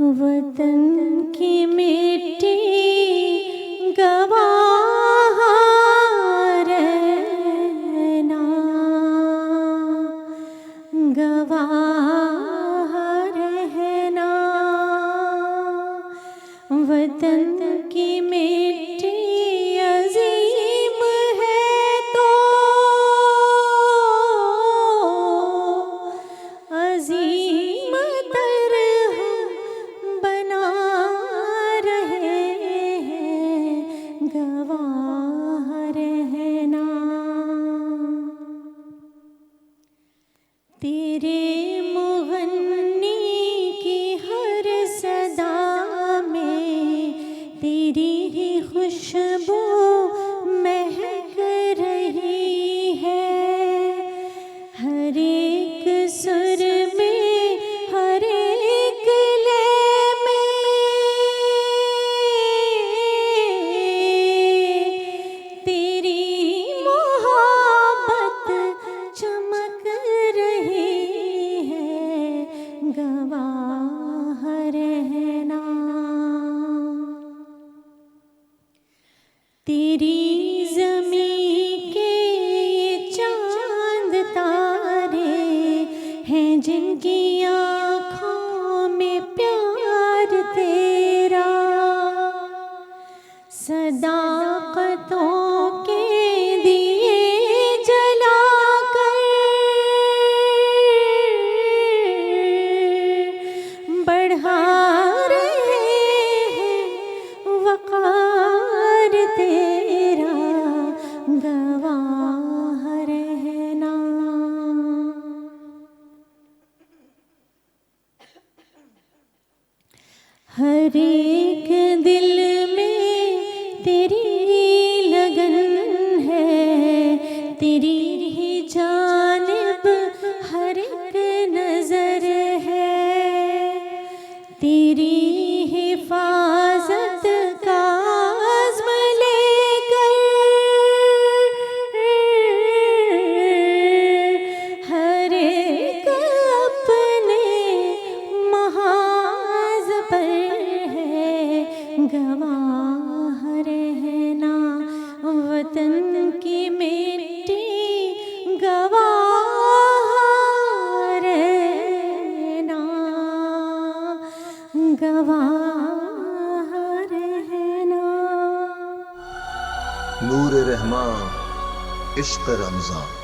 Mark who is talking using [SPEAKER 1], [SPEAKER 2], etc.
[SPEAKER 1] वतन की मिट्टी गवाह रहना, गवाह रहना। वतन की मिट्टी अजीम है तो अजीम तर बना रहे हैं, गवाह रहना। तेरे मुगन्नी की हर सदा में तेरी ही खुशबू महक रही है। हर एक सुर में, हर एक लय में तेरी मोहब्बत चमक रही है, गवाह रहना। तेरी ज़मीं के चांद तारे हैं जिनकी आँखों में प्यार तेरा। सदाकतों के दिए जलाकर बढ़ा रहे हैं वक़ार तेरा, गवाह रहना। हर एक दिल में तेरी लगन है, तेरी ही जानिब हर एक नजर है। तेरी हिफाजत का आज़्म लेकर हर एक अपने महाज पर है, गवाह रहना। वतन की मिट्टी गवाह रहना, गवाह रहना।
[SPEAKER 2] नूर रहमान इश्क रमज़ान।